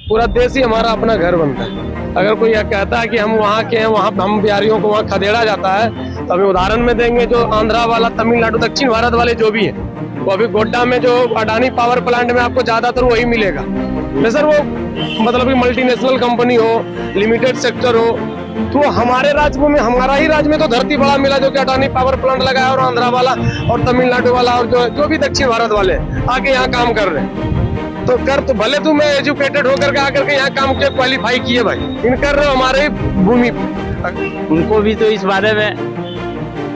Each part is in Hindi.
पूरा देश ही हमारा अपना घर बनता है। अगर कोई यह कहता है कि हम वहाँ के हैं, वहाँ हम बिहारियों को वहाँ खदेड़ा जाता है, तो अभी उदाहरण में देंगे जो आंध्रा वाला, तमिलनाडु, दक्षिण भारत वाले जो भी है, वो अभी गोड्डा में जो अडानी पावर प्लांट में आपको ज्यादातर वही मिलेगा। नहीं सर, वो मतलब कि मल्टीनेशनल कंपनी हो, लिमिटेड सेक्टर हो, तो हमारे राज्य में, हमारा ही राज्य में तो धरती बड़ा मिला जो कि अडानी पावर प्लांट लगाया, और आंध्रा वाला और तमिलनाडु वाला और जो भी दक्षिण भारत वाले आके यहाँ काम कर रहे हैं। तो कर तो भले तुम एजुकेटेड होकर के आकर के यहाँ काम के क्वालिफाई किए भाई, इन कर रहे हो हमारे भूमि पे। उनको भी तो इस बारे में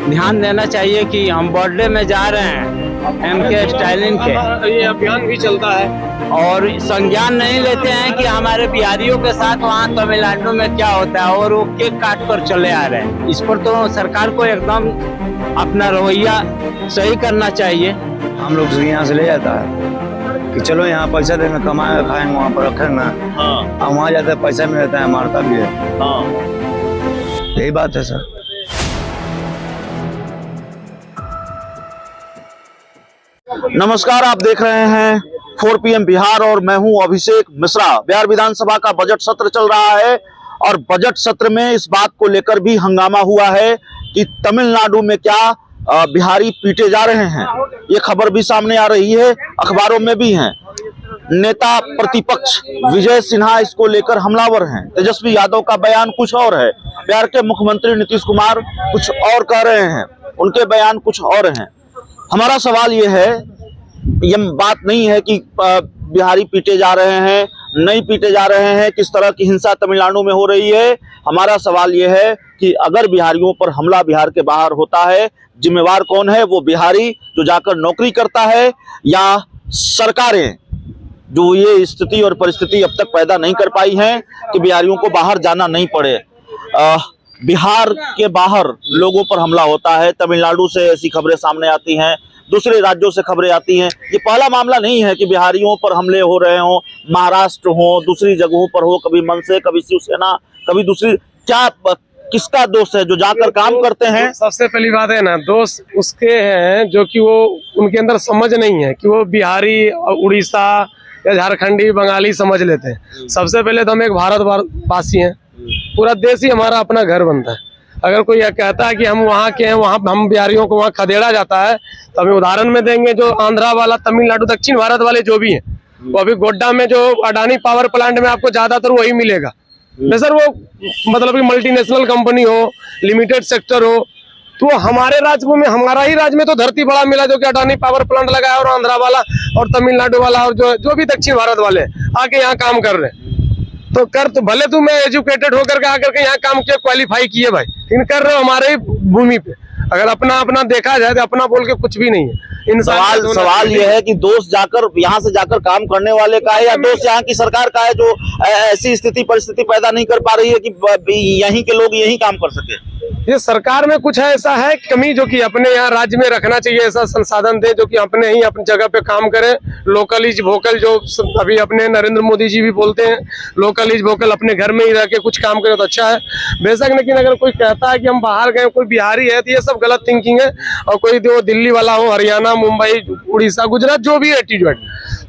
ध्यान देना चाहिए कि हम बर्थडे में जा रहे हैं एमके स्टालिन के, ये अभियान भी चलता है और संज्ञान नहीं लेते हैं कि हमारे बिहारियों के साथ वहाँ तमिलनाडु में क्या होता है, और वो केक काट कर चले आ रहे हैं। इस पर तो सरकार को एकदम अपना रवैया सही करना चाहिए। हम लोग से यहाँ से ले जाता है कि चलो यहाँ पैसा देंगे, कमाएंगे, खाएंगे, वहाँ पर रखेंगे। हाँ। वहाँ जाते हैं, पैसा मिलता है, मारता भी है। हाँ, यही बात है सर। नमस्कार, आप देख रहे हैं 4 PM बिहार और मैं हूं अभिषेक मिश्रा। बिहार विधानसभा का बजट सत्र चल रहा है और बजट सत्र में इस बात को लेकर भी हंगामा हुआ है कि तमिलनाडु में क्या बिहारी पीटे जा रहे हैं। ये खबर भी सामने आ रही है, अखबारों में भी है। नेता प्रतिपक्ष विजय सिन्हा इसको लेकर हमलावर हैं। तेजस्वी यादव का बयान कुछ और है, बिहार के मुख्यमंत्री नीतीश कुमार कुछ और कह रहे हैं, उनके बयान कुछ और हैं। हमारा सवाल ये है, ये बात नहीं है कि बिहारी पीटे जा रहे हैं, नहीं पीटे जा रहे हैं, किस तरह की हिंसा तमिलनाडु में हो रही है। हमारा सवाल ये है कि अगर बिहारियों पर हमला बिहार के बाहर होता है, जिम्मेवार कौन है? वो बिहारी जो जाकर नौकरी करता है, या सरकारें जो ये स्थिति और परिस्थिति अब तक पैदा नहीं कर पाई हैं कि बिहारियों को बाहर जाना नहीं पड़े। बिहार के बाहर लोगों पर हमला होता है, तमिलनाडु से ऐसी खबरें सामने आती हैं, दूसरे राज्यों से खबरें आती हैं। ये पहला मामला नहीं है कि बिहारियों पर हमले हो रहे हों, महाराष्ट्र हो, दूसरी जगहों पर हो, कभी मनसे, कभी शिवसेना, कभी दूसरी। क्या किसका दोष है? जो जाकर काम करते हैं। सबसे पहली बात है ना, दोष उसके हैं जो कि वो उनके अंदर समझ नहीं है कि वो बिहारी, उड़ीसा या झारखंडी, बंगाली समझ लेते हैं। सबसे पहले तो हम एक भारतवासी हैं, पूरा देश ही हमारा अपना घर बनता है। अगर कोई यह कहता है कि हम वहाँ के हैं, वहाँ हम बिहारियों को वहाँ खदेड़ा जाता है, तो अभी उदाहरण में देंगे जो आंध्रा वाला, तमिलनाडु, दक्षिण भारत वाले जो भी हैं, वो अभी गोड्डा में जो अडानी पावर प्लांट में आपको ज्यादातर वही मिलेगा। नहीं सर, वो मतलब कि मल्टीनेशनल कंपनी हो, लिमिटेड सेक्टर हो, तो हमारे राज्य में, हमारा ही राज्य में तो धरती बड़ा मिला जो कि अडानी पावर प्लांट लगाया, और आंध्रा वाला और तमिलनाडु वाला और जो भी दक्षिण भारत वाले आके यहाँ काम कर रहे हैं। तो कर तो भले तुम एजुकेटेड होकर के आकर के यहाँ काम के क्वालिफाई किए भाई, इन कर रहे हो हमारे भूमि पे। अगर अपना देखा जाए तो अपना बोल के कुछ भी नहीं है। सवाल ये है कि दोष जाकर यहाँ से जाकर काम करने वाले का है, या दोष यहाँ की सरकार का है जो ऐसी स्थिति परिस्थिति पैदा नहीं कर पा रही है कि यहीं के लोग यहीं काम कर सके। ये सरकार में कुछ ऐसा है कमी जो कि अपने यहाँ राज्य में रखना चाहिए, ऐसा संसाधन दे जो कि अपने ही अपनी जगह पे काम करें। लोकल इज वोकल, जो अभी अपने नरेंद्र मोदी जी भी बोलते हैं, लोकल इज वोकल, अपने घर में ही रह के कुछ काम करे तो अच्छा है बेशक। लेकिन अगर कोई कहता है कि हम बाहर गए, कोई बिहारी है, तो ये सब गलत थिंकिंग है। और कोई जो दिल्ली वाला हो, हरियाणा, मुंबई, उड़ीसा, गुजरात, जो भी एटीट्यूड,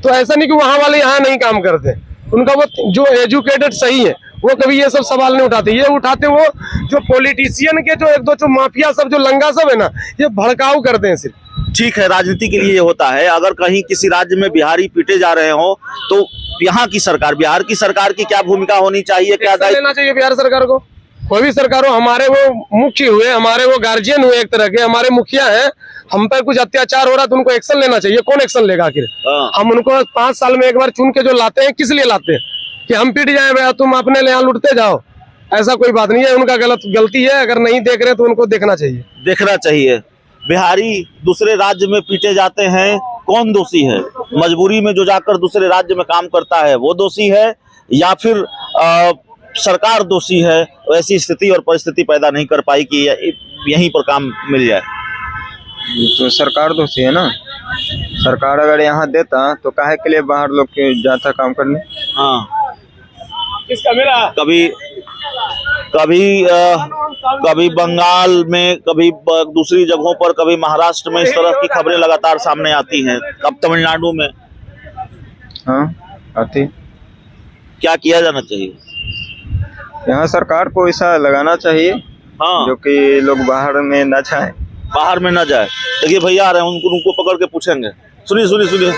तो ऐसा नहीं कि वहाँ वाले यहाँ नहीं काम करते। उनका वो जो एजुकेटेड सही है, वो कभी ये सब सवाल नहीं उठाते। ये उठाते वो जो पॉलिटिशियन के जो एक दो जो माफिया सब, जो लंगा सब है ना, ये भड़काऊ करते हैं सिर्फ। ठीक है, राजनीति के लिए ये होता है। अगर कहीं किसी राज्य में बिहारी पीटे जा रहे हो, तो यहाँ की सरकार, बिहार की सरकार की क्या भूमिका होनी चाहिए? क्या लेना चाहिए बिहार सरकार को? कोई भी सरकार हो, हमारे वो मुख्य हुए, हमारे वो गार्जियन हुए, एक तरह के हमारे मुखिया है, हम पर कुछ अत्याचार हो रहा है तो उनको एक्शन लेना चाहिए। कौन एक्शन लेगा आखिर? हम उनको 5 साल में एक बार चुन के जो लाते हैं, किस लिए लाते हैं? कि हम पिट जाए भैया, तुम अपने यहाँ लुटते जाओ, ऐसा कोई बात नहीं है। उनका गलती है, अगर नहीं देख रहे तो उनको देखना चाहिए। देखना चाहिए। बिहारी दूसरे राज्य में पीटे जाते हैं, कौन दोषी है? मजबूरी में जो जाकर दूसरे राज्य में काम करता है वो दोषी है, या फिर सरकार दोषी है, ऐसी स्थिति और परिस्थिति पैदा नहीं कर पाई कि यहीं पर काम मिल जाए? तो सरकार दोषी है ना। सरकार अगर यहाँ देता तो काहे के लिए बाहर लोग के जाता काम करने। हाँ, किसका मेरा? कभी बंगाल में, कभी दूसरी जगहों पर, कभी महाराष्ट्र में इस तरह की खबरें लगातार सामने आती हैं। अब तमिलनाडु में हाँ आती। क्या किया जाना चाहिए? यहाँ सरकार को ऐसा लगाना चाहिए हाँ, जो कि लोग बाहर में न जाए। बाहर में ना जाए। देखिए भैया आ रहे हैं, उनको पकड़ के पूछेंगे। सुनिए सुनिए सुनिए,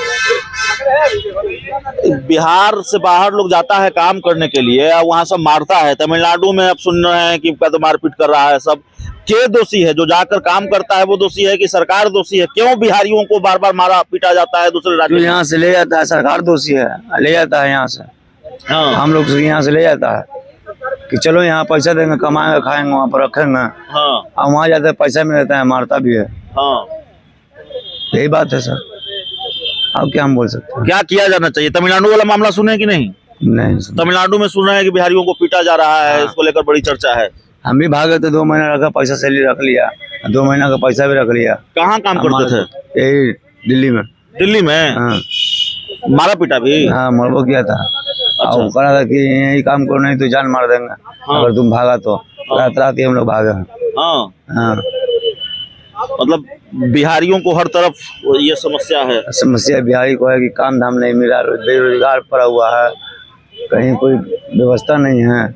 बिहार से बाहर लोग जाता है काम करने के लिए, वहां सब मारता है। तमिलनाडु में अब सुन रहे हैं कि तो मारपीट कर रहा है सब। के दोषी है? जो जाकर काम करता है वो दोषी है कि सरकार दोषी है? क्यों बिहारियों को बार बार मारा पीटा जाता है दूसरे जो राज्यों में? यहाँ से ले जाता है सरकार दोषी है, ले जाता है यहाँ से। हाँ हम लोग से यहाँ से ले जाता है कि चलो यहाँ पैसा देंगे, कमाएंगे, खाएंगे, वहाँ पर रखेंगे। हाँ और वहाँ जाते पैसा मिल जाता है, मारता भी है। हाँ, यही बात है सर, अब क्या हम बोल सकते हैं। क्या किया जाना चाहिए? तमिलनाडु वाला मामला सुने कि नहीं? नहीं सर, तमिलनाडु में सुन रहे हैं कि बिहारियों को पीटा जा रहा है, इसको लेकर बड़ी चर्चा है। हम भी भागे थे, 2 महीना रखा, पैसा सैलरी रख लिया, 2 महीना का पैसा भी रख लिया। कहाँ काम करते थे? यही दिल्ली में। दिल्ली में? हाँ मारा पीटा भी? हाँ, मरबो किया था। और वो कहा था कि यही काम करो नहीं तो जान मार देंगे अगर तुम भागा तो। रात रात ही हम लोग भागे हैं। हाँ, हाँ, मतलब बिहारियों को हर तरफ ये समस्या है। समस्या बिहारी को है कि काम धाम नहीं मिला, बेरोजगार पड़ा हुआ है, कहीं कोई व्यवस्था नहीं है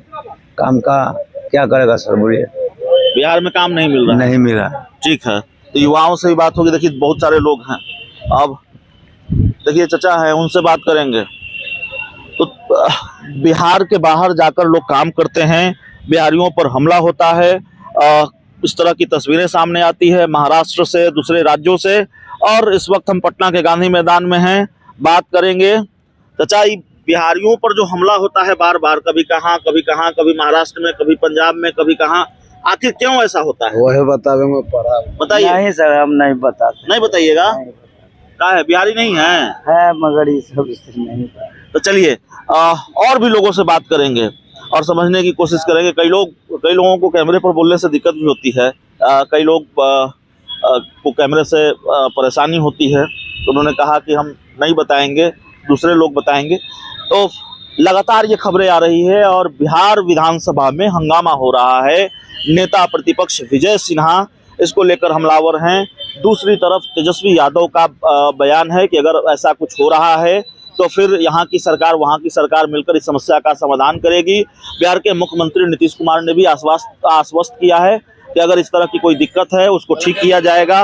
काम का। क्या करेगा सर, बोलिए। बिहार में काम नहीं मिल रहा है। नहीं मिला। ठीक है, तो युवाओं से भी बात होगी। देखिए बहुत सारे लोग हैं, अब देखिए चचा है, उनसे बात करेंगे। तो बिहार के बाहर जाकर लोग काम करते हैं, बिहारियों पर हमला होता है। इस तरह की तस्वीरें सामने आती है महाराष्ट्र से, दूसरे राज्यों से। और इस वक्त हम पटना के गांधी मैदान में हैं, बात करेंगे। चचा, बिहारियों पर जो हमला होता है बार बार, कभी कहाँ कभी महाराष्ट्र में, कभी पंजाब में, कभी कहाँ, आखिर क्यों ऐसा होता है? वही बतावे पड़ा। बताइए। नहीं सर, हम नहीं बताते। नहीं बताइएगा? क्या है, बिहारी नहीं है मगर ये सब नहीं। तो चलिए और भी लोगों से बात करेंगे और समझने की कोशिश करेंगे। कई लोगों को कैमरे पर बोलने से दिक्कत भी होती है, कई लोग को कैमरे से परेशानी होती है, तो उन्होंने कहा कि हम नहीं बताएंगे, दूसरे लोग बताएंगे। तो लगातार ये खबरें आ रही है और बिहार विधानसभा में हंगामा हो रहा है। नेता प्रतिपक्ष विजय सिन्हा इसको लेकर हमलावर हैं। दूसरी तरफ तेजस्वी यादव का बयान है कि अगर ऐसा कुछ हो रहा है तो फिर यहाँ की सरकार वहाँ की सरकार मिलकर इस समस्या का समाधान करेगी। बिहार के मुख्यमंत्री नीतीश कुमार ने भी आश्वस्त किया है कि अगर इस तरह की कोई दिक्कत है उसको ठीक किया जाएगा।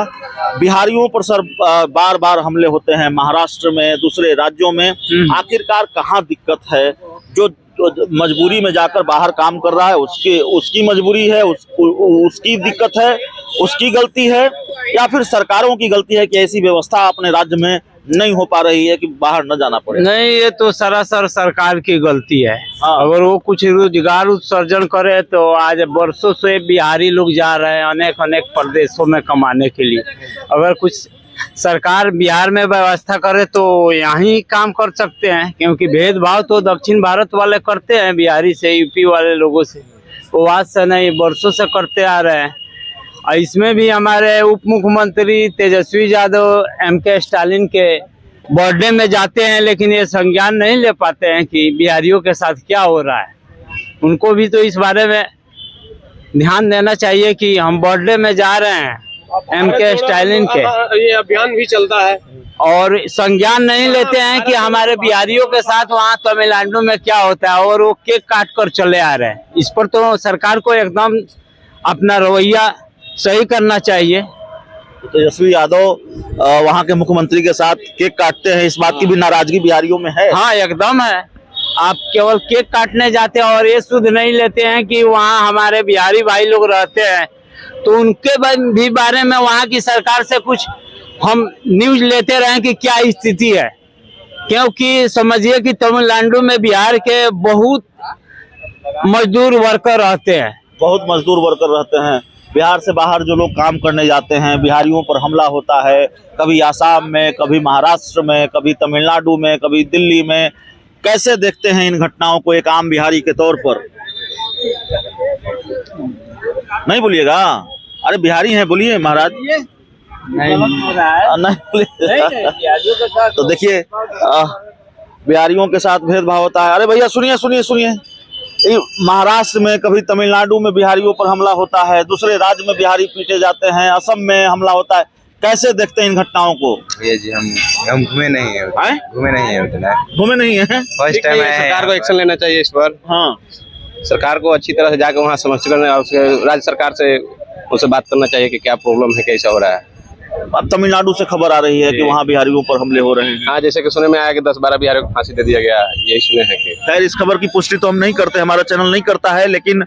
बिहारियों पर सर बार बार हमले होते हैं महाराष्ट्र में, दूसरे राज्यों में, आखिरकार कहाँ दिक्कत है? जो मजबूरी में जाकर बाहर काम कर रहा है उसकी मजबूरी है, उसकी दिक्कत है, उसकी गलती है, या फिर सरकारों की गलती है कि ऐसी व्यवस्था अपने राज्य में नहीं हो पा रही है कि बाहर न जाना पड़े? नहीं, ये तो सरासर सरकार की गलती है। हाँ। अगर वो कुछ रोजगार उत्सर्जन करे तो आज वर्षों से बिहारी लोग जा रहे हैं अनेक प्रदेशों में कमाने के लिए। अगर कुछ सरकार बिहार में व्यवस्था करे तो यहीं काम कर सकते हैं, क्योंकि भेदभाव तो दक्षिण भारत वाले करते हैं बिहारी से, यूपी वाले लोगों से। वो आज से नहीं, वर्षों से करते आ रहे हैं। और इसमें भी हमारे उप मुख्यमंत्री तेजस्वी यादव MK स्टालिन के बर्थडे में जाते हैं, लेकिन ये संज्ञान नहीं ले पाते हैं कि बिहारियों के साथ क्या हो रहा है। उनको भी तो इस बारे में ध्यान देना चाहिए कि हम बर्थडे में जा रहे हैं MK स्टालिन के, ये अभियान भी चलता है और संज्ञान नहीं लेते हैं कि हमारे बिहारियों के साथ वहाँ तमिलनाडु में क्या होता है, और वो केक काट कर चले आ रहे हैं। इस पर तो सरकार को एकदम अपना रवैया सही करना चाहिए। तेजस्वी यादव वहाँ के मुख्यमंत्री के साथ केक काटते हैं, इस बात की भी नाराजगी बिहारियों में है। हाँ, एकदम है। आप केवल केक काटने जाते हैं और ये सुध नहीं लेते हैं कि वहाँ हमारे बिहारी भाई लोग रहते हैं, तो उनके भी बारे में वहाँ की सरकार से कुछ हम न्यूज लेते रहे कि क्या स्थिति है। क्योंकि समझिए कि तमिलनाडु में बिहार के बहुत मजदूर वर्कर रहते हैं। बहुत मजदूर वर्कर रहते हैं। बिहार से बाहर जो लोग काम करने जाते हैं, बिहारियों पर हमला होता है, कभी आसाम में, कभी महाराष्ट्र में, कभी तमिलनाडु में, कभी दिल्ली में। कैसे देखते हैं इन घटनाओं को एक आम बिहारी के तौर पर? नहीं बोलिएगा? अरे बिहारी हैं, बोलिए महाराज। नहीं बोलिए। तो देखिए बिहारियों के साथ भेदभाव होता है। अरे भैया सुनिए, महाराष्ट्र में, कभी तमिलनाडु में बिहारियों पर हमला होता है, दूसरे राज्य में बिहारी पीटे जाते हैं, असम में हमला होता है। कैसे देखते हैं इन घटनाओं को? ये जी हम घूमे नहीं है, आए घूमे नहीं है उतना, घूमे नहीं है। फर्स्ट टाइम आए सरकार को हैं। एक्शन लेना चाहिए इस पर। हाँ, सरकार को अच्छी तरह से जाकर वहाँ समस्या करना और उसके राज्य सरकार से उनसे बात करना चाहिए कि क्या प्रॉब्लम है, कैसा हो रहा है। अब तमिलनाडु से खबर आ रही है कि वहाँ बिहारियों पर हमले हो रहे हैं। हाँ, जैसे कि सुने में आया कि 10-12 बिहारियों को फांसी दे दिया गया, यही सुने हैं कि। खैर, इस खबर की पुष्टि तो हम नहीं करते, हमारा चैनल नहीं करता है, लेकिन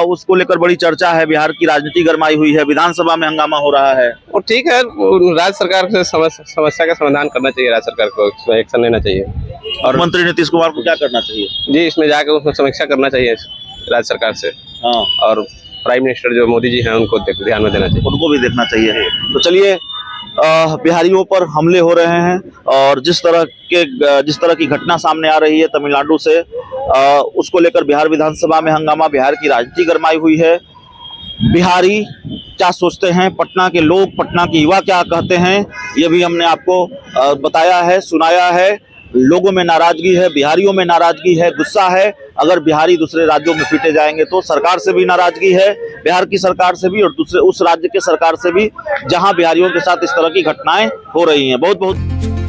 उसको लेकर बड़ी चर्चा है। बिहार की राजनीति गरमाई हुई है, विधानसभा में हंगामा हो रहा है। और ठीक है, राज्य सरकार से समस्या का समाधान करना चाहिए, राज्य सरकार को इसमें एक्शन लेना चाहिए। और मंत्री नीतीश कुमार को क्या करना चाहिए? जी, इसमें जाकर उसमें समीक्षा करना चाहिए राज्य सरकार से। हाँ, और प्राइम मिनिस्टर जो मोदी जी हैं उनको ध्यान में देना चाहिए। उनको भी देखना चाहिए। तो चलिए, बिहारियों पर हमले हो रहे हैं और जिस तरह की घटना सामने आ रही है तमिलनाडु से, उसको लेकर बिहार विधानसभा में हंगामा, बिहार की राजनीति गरमाई हुई है। बिहारी क्या सोचते हैं, पटना के लोग, पटना के युवा क्या कहते हैं, ये भी हमने आपको बताया है, सुनाया है। लोगों में नाराजगी है, बिहारियों में नाराजगी है, गुस्सा है। अगर बिहारी दूसरे राज्यों में पीटे जाएंगे तो सरकार से भी नाराजगी है, बिहार की सरकार से भी और दूसरे उस राज्य के सरकार से भी जहां बिहारियों के साथ इस तरह की घटनाएं हो रही हैं। बहुत बहुत